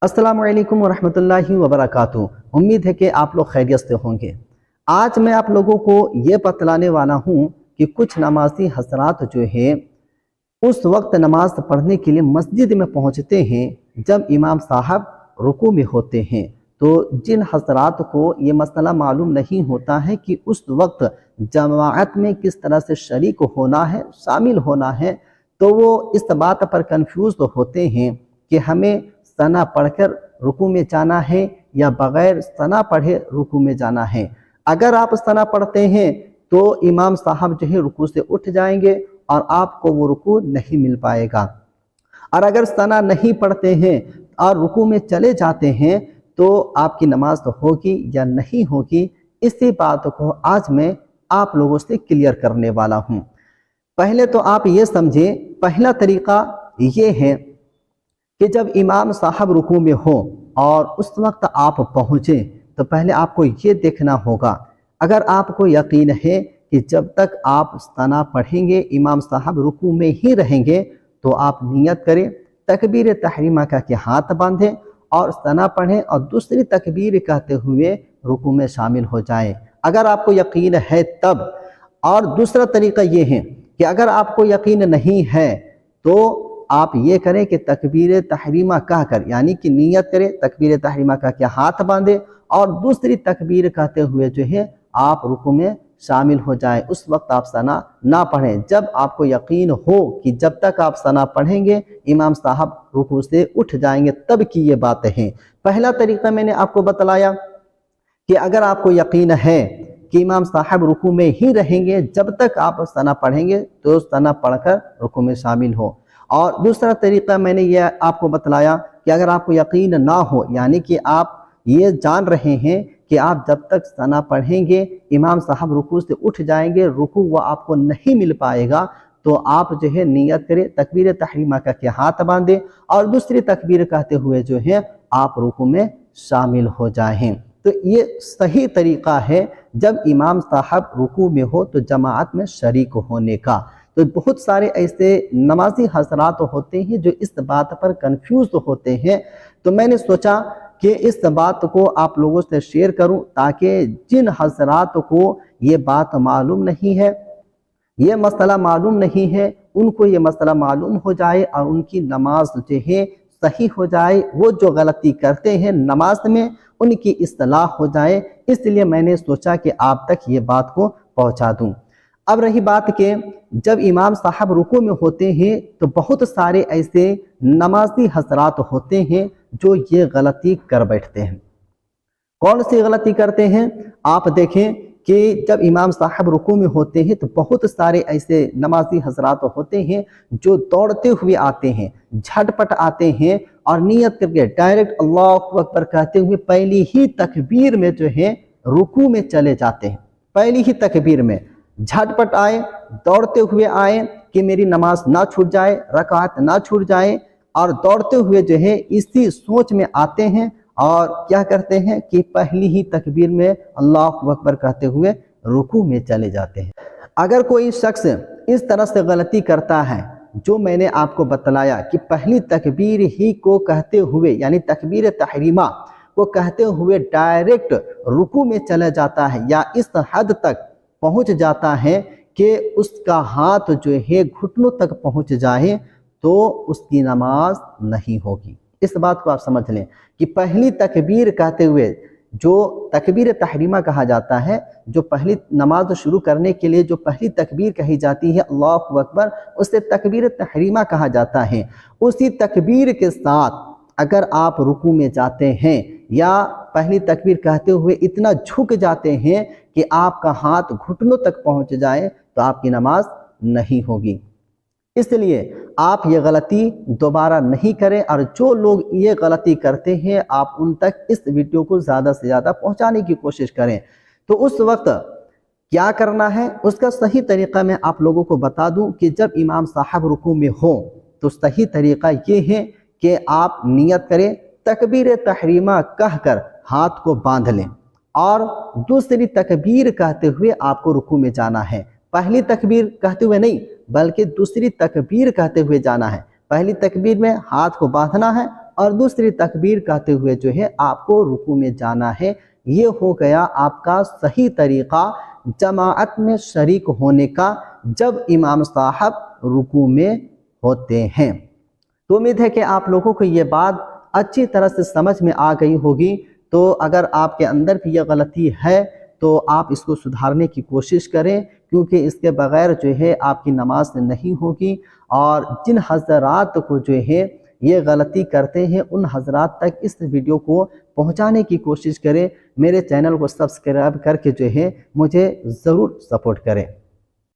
अस्सलामु अलैकुम वरहमतुल्लाहि वबरकातुहू। उम्मीद है कि आप लोग खैरियत से होंगे। आज मैं आप लोगों को ये बतलाने वाला हूँ कि कुछ नमाजी हजरात जो है उस वक्त नमाज पढ़ने के लिए मस्जिद में पहुँचते हैं जब इमाम साहब रुकू में होते हैं। तो जिन हजरात को ये मसला मालूम नहीं होता है कि उस वक्त जमाअत में किस तरह से शरीक होना है, शामिल होना है, तो वो इस बात पर कंफ्यूज तो होते हैं कि हमें सना पढ़कर रुकू में जाना है या बग़ैर सना पढ़े रुकू में जाना है। अगर आप सना पढ़ते हैं तो इमाम साहब जो है रुकू से उठ जाएंगे और आपको वो रुकू नहीं मिल पाएगा। और अगर सना नहीं पढ़ते हैं और रुकू में चले जाते हैं तो आपकी नमाज तो होगी या नहीं होगी, इसी बात को आज मैं आप लोगों से क्लियर करने वाला हूँ। पहले तो आप ये समझें, पहला तरीका ये है कि जब इमाम साहब रुकू में हो और उस वक्त आप पहुँचे तो पहले आपको ये देखना होगा, अगर आपको यकीन है कि जब तक आप सना पढ़ेंगे इमाम साहब रुकू में ही रहेंगे, तो आप नियत करें, तकबीर तहरीमा का के हाथ बांधें और सना पढ़ें और दूसरी तकबीर कहते हुए रुकू में शामिल हो जाएं। अगर आपको यकीन है तब। और दूसरा तरीका ये है कि अगर आपको यकीन नहीं है तो आप ये करें कि तकबीर तहरीमा कह कर, यानी कि नियत करें, तकबीर तहरीमा कह के हाथ बांधे और दूसरी तकबीर कहते हुए जो है आप रुकू में शामिल हो जाएं। उस वक्त आप सना ना पढ़ें। जब आपको यकीन हो कि जब तक आप सना पढ़ेंगे इमाम साहब रुकू से उठ जाएंगे, तब की ये बात है। पहला तरीका मैंने आपको बतलाया कि अगर आपको यकीन है कि इमाम साहब रुकू में ही रहेंगे जब तक आप सना पढ़ेंगे तो सना पढ़कर रुकू में शामिल हो। और दूसरा तरीका मैंने ये आपको बतलाया कि अगर आपको यकीन ना हो, यानी कि आप ये जान रहे हैं कि आप जब तक सना पढ़ेंगे इमाम साहब रुकू से उठ जाएंगे, रुकू वो आपको नहीं मिल पाएगा, तो आप जो है नियत करें, तकबीर तहरीमा का के हाथ बांधे और दूसरी तकबीर कहते हुए जो है आप रुकू में शामिल हो जाएं। तो ये सही तरीका है जब इमाम साहब रुकू में हो तो जमाअत में शरीक होने का। तो बहुत सारे ऐसे नमाजी हजरात होते हैं जो इस बात पर कंफ्यूज होते हैं, तो मैंने सोचा कि इस बात को आप लोगों से शेयर करूं ताकि जिन हजरात को ये बात मालूम नहीं है, ये मसला मालूम नहीं है, उनको ये मसला मालूम हो जाए और उनकी नमाज जो है सही हो जाए, वो जो गलती करते हैं नमाज में उनकी इस्लाह हो जाए। इसलिए मैंने सोचा कि आप तक ये बात को पहुंचा दूं। अब रही बात कि जब इमाम साहब रुकू में होते हैं तो बहुत सारे ऐसे नमाजी हजरात होते हैं जो ये गलती कर बैठते हैं। कौन सी गलती करते हैं? आप देखें कि जब इमाम साहब रुकू में होते हैं तो बहुत सारे ऐसे नमाजी हजरात होते हैं जो दौड़ते हुए आते हैं, झटपट आते हैं और नियत करके डायरेक्ट अल्लाहु अकबर कहते हुए पहली ही तकबीर में जो है रुकू में चले जाते हैं। पहली ही तकबीर में झटपट आए, दौड़ते हुए आए कि मेरी नमाज ना छूट जाए, रकात ना छूट जाए, और दौड़ते हुए जो है इसी सोच में आते हैं और क्या करते हैं कि पहली ही तकबीर में अल्लाहु अकबर कहते हुए रुकू में चले जाते हैं। अगर कोई शख्स इस तरह से गलती करता है जो मैंने आपको बतलाया कि पहली तकबीर ही को कहते हुए, यानी तकबीर तहरीमा को कहते हुए डायरेक्ट रुकू में चला जाता है या इस हद तक पहुंच जाता है कि उसका हाथ जो है घुटनों तक पहुंच जाए, तो उसकी नमाज नहीं होगी। इस बात को आप समझ लें कि पहली तकबीर कहते हुए, जो तकबीर तहरीमा कहा जाता है, जो पहली नमाज शुरू करने के लिए जो पहली तकबीर कही जाती है अल्लाहु अकबर, उसे तकबीर तहरीमा कहा जाता है। उसी तकबीर के साथ अगर आप रुकू में जाते हैं या पहली तकबीर कहते हुए इतना झुक जाते हैं कि आपका हाथ घुटनों तक पहुंच जाए, तो आपकी नमाज नहीं होगी। इसलिए आप ये गलती दोबारा नहीं करें, और जो लोग ये गलती करते हैं आप उन तक इस वीडियो को ज़्यादा से ज़्यादा पहुंचाने की कोशिश करें। तो उस वक्त क्या करना है उसका सही तरीका मैं आप लोगों को बता दूं कि जब इमाम साहब रुकू में हो तो सही तरीका ये है कि आप नियत करें, तकबीर तहरीमा कहकर हाथ को बांध लें और दूसरी तकबीर कहते हुए आपको रुकू में जाना है। पहली तकबीर कहते हुए नहीं, बल्कि दूसरी तकबीर कहते हुए जाना है। पहली तकबीर में हाथ को बांधना है اور دوسری تکبیر کہتے ہوئے جو ہے آپ کو رکوع میں جانا ہے۔ یہ ہو گیا آپ کا صحیح طریقہ جماعت میں شریک ہونے کا جب امام صاحب رکوع میں ہوتے ہیں۔ تو امید ہے کہ آپ لوگوں کو یہ بات اچھی طرح سے سمجھ میں آ گئی ہوگی۔ تو اگر آپ کے اندر بھی یہ غلطی ہے تو آپ اس کو سدھارنے کی کوشش کریں، کیونکہ اس کے بغیر جو ہے آپ کی نماز نہیں ہوگی۔ اور جن حضرات کو جو ہے یہ غلطی کرتے ہیں ان حضرات تک اس ویڈیو کو پہنچانے کی کوشش کریں۔ میرے چینل کو سبسکرائب کر کے جو ہے مجھے ضرور سپورٹ کریں۔